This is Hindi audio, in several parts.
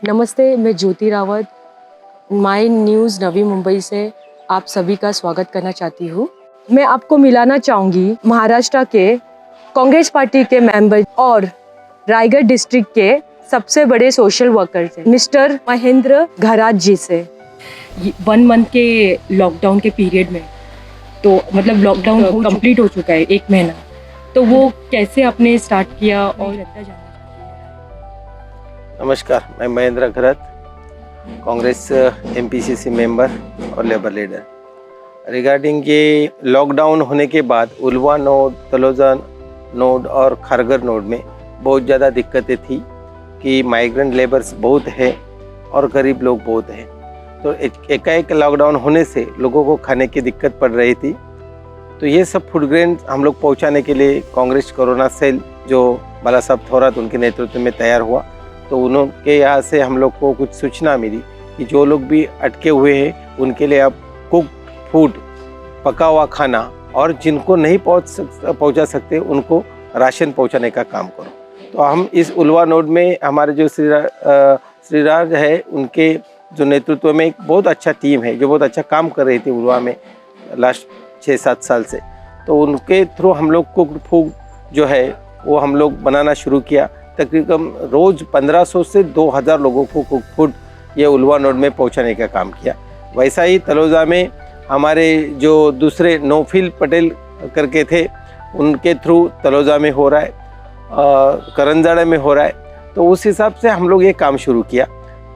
नमस्ते, मैं ज्योति रावत माय न्यूज़ नवी मुंबई से आप सभी का स्वागत करना चाहती हूँ। मैं आपको मिलाना चाहूँगी महाराष्ट्र के कांग्रेस पार्टी के मेंबर और रायगढ़ डिस्ट्रिक्ट के सबसे बड़े सोशल वर्कर से मिस्टर महेंद्र घरात जी से। 1 मंथ के लॉकडाउन के पीरियड में तो मतलब लॉकडाउन कंप्लीट हो चुका है 1 महीना, तो वो कैसे आपने स्टार्ट किया और नमस्कार, मैं महेंद्र घरात, कांग्रेस एमपीसीसी मेंबर और लेबर लीडर। रिगार्डिंग ये लॉकडाउन होने के बाद उलवा नोड, तलोजा नोड और खारगर नोड में बहुत ज़्यादा दिक्कतें थी कि माइग्रेंट लेबर्स बहुत है और गरीब लोग बहुत हैं। तो एकाएक लॉकडाउन होने से लोगों को खाने की दिक्कत पड़ रही थी। तो ये सब फूड ग्रेन हम लोग पहुँचाने के लिए कांग्रेस कोरोना सेल जो बाला साहब थोरात उनके नेतृत्व में तैयार हुआ, तो उनके यहाँ से हम लोग को कुछ सूचना मिली कि जो लोग भी अटके हुए हैं उनके लिए आप कुक फूड, पका हुआ खाना, और जिनको नहीं पहुँचा सकते उनको राशन पहुँचाने का काम करो। तो हम इस उलवा नोड में हमारे जो श्रीराज है उनके जो नेतृत्व में एक बहुत अच्छा टीम है जो बहुत अच्छा काम कर रही थी उलवा में लास्ट 6-7 साल से। तो उनके थ्रू हम लोग कुक फूड जो है वो हम लोग बनाना शुरू किया। तकरीबन रोज़ 1500 से 2000 लोगों को कुक फूड ये उलवा नोड में पहुंचाने का काम किया। वैसा ही तलोजा में हमारे जो दूसरे नौफिल पटेल करके थे उनके थ्रू तलोजा में हो रहा है, करंजाड़े में हो रहा है। तो उस हिसाब से हम लोग ये काम शुरू किया,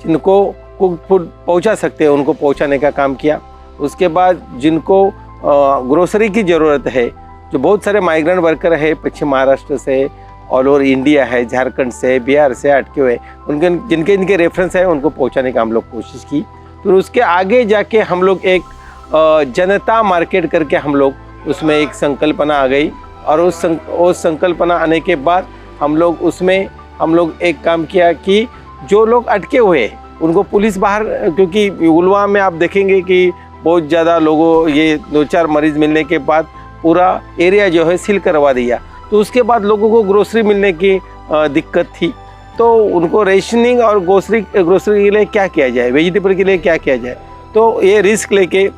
जिनको कुक फूड पहुंचा सकते हैं उनको पहुंचाने का काम किया। उसके बाद जिनको ग्रोसरी की ज़रूरत है, जो बहुत सारे माइग्रेंट वर्कर है पश्चिम महाराष्ट्र से, ऑल ओवर इंडिया है, झारखंड से, बिहार से अटके हुए, उनके जिनके रेफरेंस है उनको पहुंचाने का हम लोग कोशिश की। फिर उसके आगे जाके हम लोग एक जनता मार्केट करके हम लोग उसमें एक संकल्पना आ गई, और उस संकल्पना आने के बाद हम लोग उसमें एक काम किया कि जो लोग अटके हुए उनको पुलिस बाहर, क्योंकि उलवा में आप देखेंगे कि बहुत ज़्यादा लोगों ये 2-4 मरीज़ मिलने के बाद पूरा एरिया जो है सील करवा दिया। तो उसके बाद लोगों को ग्रोसरी मिलने की दिक्कत थी। तो उनको रेशनिंग और ग्रोसरी के लिए क्या किया जाए, वेजिटेबल के लिए क्या किया जाए, तो ये रिस्क लेके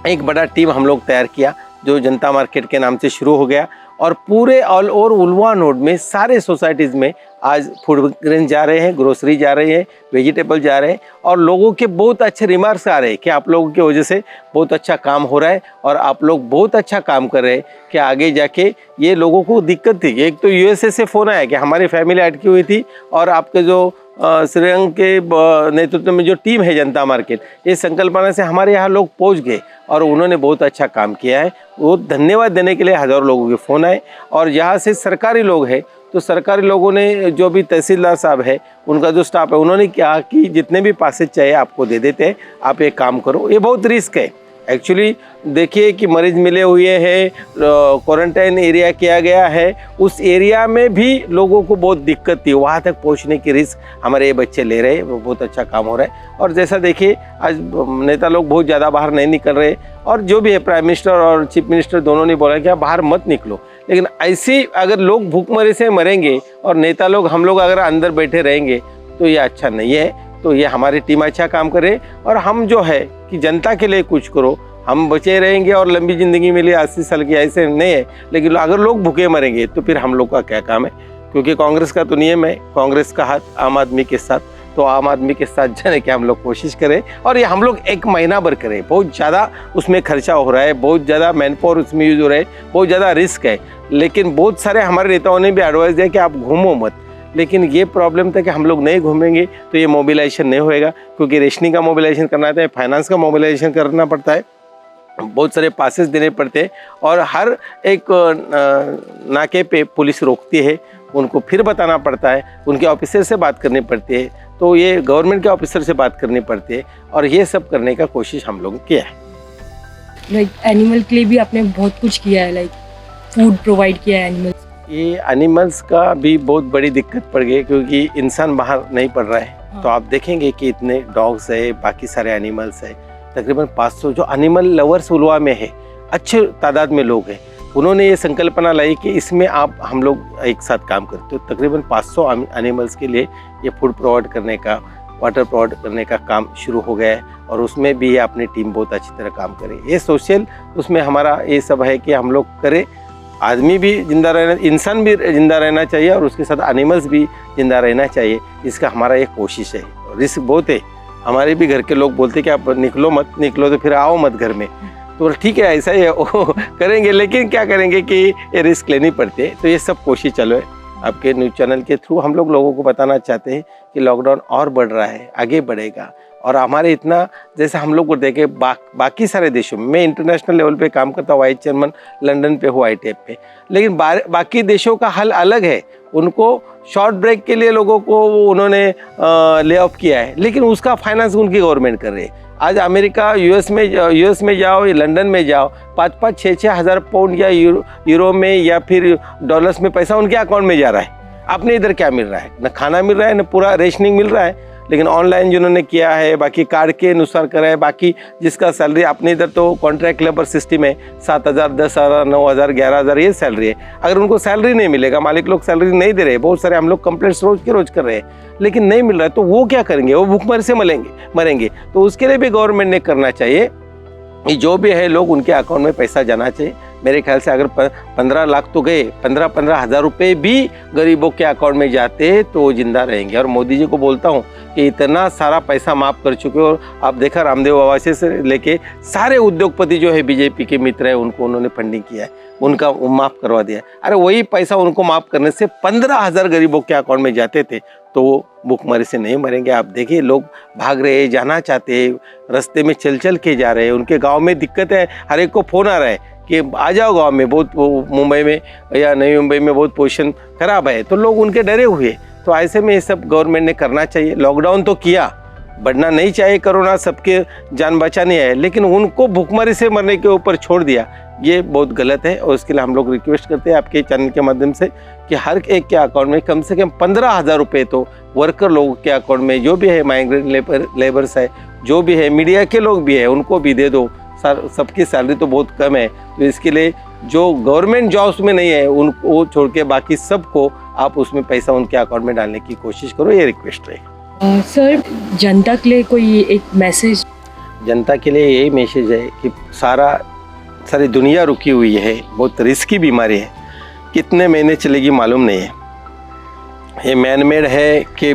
एक बड़ा टीम हम लोग तैयार किया जो जनता मार्केट के नाम से शुरू हो गया। और पूरे ऑल ओवर उलवा नोड में सारे सोसाइटीज़ में आज फूड ग्रेन जा रहे हैं, ग्रोसरी जा रही है, वेजिटेबल जा रहे हैं, और लोगों के बहुत अच्छे रिमार्क्स आ रहे हैं कि आप लोगों की वजह से बहुत अच्छा काम हो रहा है और आप लोग बहुत अच्छा काम कर रहे हैं कि आगे जाके ये लोगों को दिक्कत थी। एक तो यूएसए से फ़ोन आया कि हमारी फैमिली अटकी हुई थी और आपके जो श्रीरंग के नेतृत्व में जो टीम है जनता मार्केट, ये संकल्पना से हमारे यहाँ लोग पहुँच गए और उन्होंने बहुत अच्छा काम किया है। वो धन्यवाद देने के लिए हज़ारों लोगों के फ़ोन आए। और यहाँ से सरकारी लोग हैं तो सरकारी लोगों ने, जो भी तहसीलदार साहब है उनका जो स्टाफ है, उन्होंने कहा कि जितने भी पासेज चाहिए आपको दे देते हैं, आप एक काम करो। ये बहुत रिस्क है एक्चुअली। देखिए कि मरीज़ मिले हुए हैं, क्वारंटाइन एरिया किया गया है, उस एरिया में भी लोगों को बहुत दिक्कत थी, वहाँ तक पहुँचने की रिस्क हमारे ये बच्चे ले रहे हैं। वो बहुत अच्छा काम हो रहा है। और जैसा देखिए आज नेता लोग बहुत ज़्यादा बाहर नहीं निकल रहे, और जो भी है प्राइम मिनिस्टर और चीफ मिनिस्टर दोनों ने बोला कि आप बाहर मत निकलो। लेकिन ऐसे अगर लोग भूखमरी से मरेंगे और नेता लोग, हम लोग अगर अंदर बैठे रहेंगे तो ये अच्छा नहीं है। तो ये हमारी टीम अच्छा काम करे, और हम जो है कि जनता के लिए कुछ करो। हम बचे रहेंगे और लंबी ज़िंदगी मिली 80 साल की, ऐसे नहीं है। लेकिन अगर लोग भूखे मरेंगे तो फिर हम लोग का क्या काम है, क्योंकि कांग्रेस का तो नियम है, कांग्रेस का हाथ आम आदमी के साथ। तो आम आदमी के साथ जाने की हम लोग कोशिश करें, और ये हम लोग 1 महीना भर करें। बहुत ज़्यादा उसमें खर्चा हो रहा है, बहुत ज़्यादा मैन पावर उसमें यूज़ हो रहा है, बहुत ज़्यादा रिस्क है। लेकिन बहुत सारे हमारे नेताओं ने भी एडवाइस दिया कि आप घूमो मत। लेकिन ये प्रॉब्लम था कि हम लोग नहीं घूमेंगे तो ये मोबिलाइजेशन नहीं होएगा, क्योंकि रेशनिंग का मोबिलाइजेशन करना है, फाइनेंस का मोबिलाइजेशन करना पड़ता है, बहुत सारे पासेस देने पड़ते हैं, और हर एक नाके पे पुलिस रोकती है, उनको फिर बताना पड़ता है, उनके ऑफिसर से बात करनी पड़ती है। तो ये गवर्नमेंट के ऑफिसर से बात करनी पड़ती है, और ये सब करने का कोशिश हम लोग किया है। लाइक एनिमल के लिए भी आपने बहुत कुछ किया है, लाइक फूड प्रोवाइड किया है एनिमल्स। ये एनिमल्स का भी बहुत बड़ी दिक्कत पड़ गई, क्योंकि इंसान बाहर नहीं पड़ रहा है। हाँ। तो आप देखेंगे कि इतने डॉग्स है, बाकी सारे एनिमल्स है, तकरीबन 500 जो एनिमल लवर्स उलवा में है, अच्छे तादाद में लोग हैं। उन्होंने ये संकल्पना लाई कि इसमें हम लोग एक साथ काम करते। तो तकरीबन 500 एनिमल्स के लिए ये फूड प्रोवाइड करने का वाटर प्रोवाइड करने का काम शुरू हो गया है और उसमें भी अपनी टीम बहुत अच्छी तरह काम करे। ये सोशल उसमें हमारा ये सब है कि हम लोग करें, आदमी भी जिंदा रहना, इंसान भी जिंदा रहना चाहिए और उसके साथ एनिमल्स भी जिंदा रहना चाहिए। इसका हमारा एक कोशिश है। रिस्क बहुत है, हमारे भी घर के लोग बोलते कि आप निकलो मत, निकलो तो फिर आओ मत घर में। तो ठीक है, ऐसा ही है, वो करेंगे, लेकिन क्या करेंगे कि ये रिस्क लेनी पड़ती है। तो ये सब कोशिश चलो है। आपके न्यूज़ चैनल के थ्रू हम लोगों को बताना चाहते हैं कि लॉकडाउन और बढ़ रहा है, आगे बढ़ेगा और हमारे इतना जैसे हम लोग को देखे बाकी सारे देशों में, मैं इंटरनेशनल लेवल पे काम करता हूँ, वाइस चेयरमैन लंदन पे हूँ ITF पे, लेकिन बाकी देशों का हल अलग है। उनको शॉर्ट ब्रेक के लिए लोगों को उन्होंने ले ऑफ किया है, लेकिन उसका फाइनेंस उनकी गवर्नमेंट कर रही है। आज अमेरिका यूएस में जाओ या लंदन में जाओ, 5-6 हज़ार पाउंड या यूरो में या फिर डॉलर्स में पैसा उनके अकाउंट में जा रहा है। अपने इधर क्या मिल रहा है, न खाना मिल रहा है, न पूरा रेशनिंग मिल रहा है। लेकिन ऑनलाइन जिन्होंने किया है, बाकी कार्ड के अनुसार करा है, बाकी जिसका सैलरी अपने इधर तो कॉन्ट्रैक्ट लेबर सिस्टम है, 7,000, 10,000, 9,000, 11,000 ये सैलरी है। अगर उनको सैलरी नहीं मिलेगा, मालिक लोग सैलरी नहीं दे रहे, बहुत सारे हम लोग कंप्लेंट्स रोज के रोज कर रहे हैं, लेकिन नहीं मिल रहा है, तो वो क्या करेंगे? वो भूखमरी से मरेंगे। तो उसके लिए भी गवर्नमेंट ने करना चाहिए, जो भी है लोग उनके अकाउंट में पैसा जाना चाहिए। मेरे ख्याल से अगर 15 लाख तो गए, 15 हज़ार रुपये भी गरीबों के अकाउंट में जाते तो वो जिंदा रहेंगे। और मोदी जी को बोलता हूँ कि इतना सारा पैसा माफ़ कर चुके हो, और आप देखा रामदेव बाबा से लेके सारे उद्योगपति जो है बीजेपी के मित्र हैं, उनको उन्होंने फंडिंग किया है, उनका माफ़ करवा दिया। अरे वही पैसा उनको माफ़ करने से 15,000 गरीबों के अकाउंट में जाते थे तो वो भूखमरी से नहीं मरेंगे। आप देखिए, लोग भाग रहे हैं, जाना चाहते हैं, रास्ते में चल के जा रहे हैं, उनके गांव में दिक्कत है, हर एक को फ़ोन आ रहा है कि आ जाओ गांव में, बहुत मुंबई में या नई मुंबई में बहुत पोजीशन खराब है, तो लोग उनके डरे हुए। तो ऐसे में ये सब गवर्नमेंट ने करना चाहिए। लॉकडाउन तो किया, बढ़ना नहीं चाहिए, कोरोना सबके जान बचानी है, लेकिन उनको भूखमरी से मरने के ऊपर छोड़ दिया, ये बहुत गलत है। और उसके लिए हम लोग रिक्वेस्ट करते हैं आपके चैनल के माध्यम से कि हर एक के अकाउंट में कम से कम 15,000 रुपये तो वर्कर लोगों के अकाउंट में, जो भी है माइग्रेंट लेबर्स है, जो भी है मीडिया के लोग भी है, उनको भी दे दो। सबकी सैलरी तो बहुत कम है, तो इसके लिए जो गवर्नमेंट जॉब्स में नहीं है उनको छोड़ के बाकी सबको आप उसमें पैसा उनके अकाउंट में डालने की कोशिश करो, ये रिक्वेस्ट है। सर, जनता के लिए कोई एक मैसेज? जनता के लिए यही मैसेज है कि सारी दुनिया रुकी हुई है, बहुत रिस्की बीमारी है, कितने महीने चलेगी मालूम नहीं है, ये मैन मेड है कि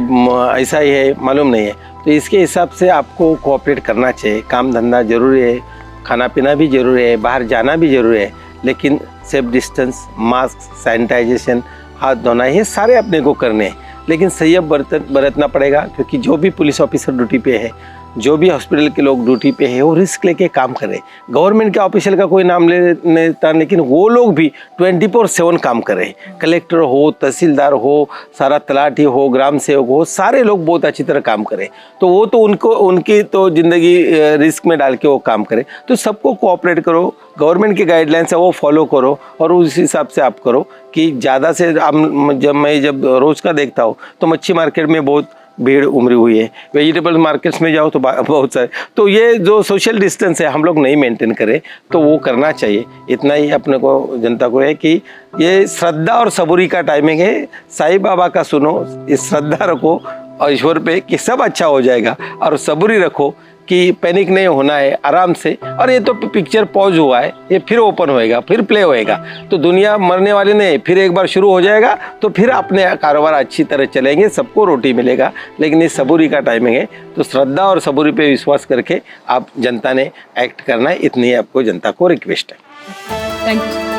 ऐसा ही है मालूम नहीं है। तो इसके हिसाब से आपको कोऑपरेट करना चाहिए। काम धंधा जरूरी है, खाना पीना भी जरूरी है, बाहर जाना भी जरूरी है, लेकिन सेफ डिस्टेंस, मास्क, सैनिटाइजेशन, हाथ धोना, ये सारे अपने को करने हैं। लेकिन संयम बरतना पड़ेगा, क्योंकि जो भी पुलिस ऑफिसर ड्यूटी पे है, जो भी हॉस्पिटल के लोग ड्यूटी पे है, वो रिस्क लेके काम कर रहे हैं। गवर्नमेंट के ऑफिशियल का कोई नाम लेता, लेकिन वो लोग भी 24/7 काम कर रहे हैं। कलेक्टर हो, तहसीलदार हो, सारा तलाटी हो, ग्राम सेवक हो, सारे लोग बहुत अच्छी तरह काम करें। तो वो तो उनकी तो ज़िंदगी रिस्क में डाल के वो काम करें। तो सबको कोऑपरेट करो, गवर्नमेंट की गाइडलाइंस है वो फॉलो करो, और उस हिसाब से आप करो कि ज़्यादा से मैं जब रोज़ का देखता हूँ तो मच्छी मार्केट में बहुत भीड़ उमड़ी हुई है, वेजिटेबल मार्केट्स में जाओ तो बहुत सारे, तो ये जो सोशल डिस्टेंस है हम लोग नहीं मेंटेन करें, तो वो करना चाहिए। इतना ही अपने को जनता को है कि ये श्रद्धा और सबूरी का टाइमिंग है। साईं बाबा का सुनो, इस श्रद्धा रखो और ईश्वर पे कि सब अच्छा हो जाएगा, और सबूरी रखो कि पैनिक नहीं होना है, आराम से। और ये तो पिक्चर पॉज हुआ है, ये फिर ओपन होएगा, फिर प्ले होएगा, तो दुनिया मरने वाली नहीं, फिर एक बार शुरू हो जाएगा तो फिर अपने कारोबार अच्छी तरह चलेंगे, सबको रोटी मिलेगा। लेकिन ये सबूरी का टाइमिंग है, तो श्रद्धा और सबूरी पे विश्वास करके आप जनता ने एक्ट करना है, इतनी आपको जनता को रिक्वेस्ट है। Thank you.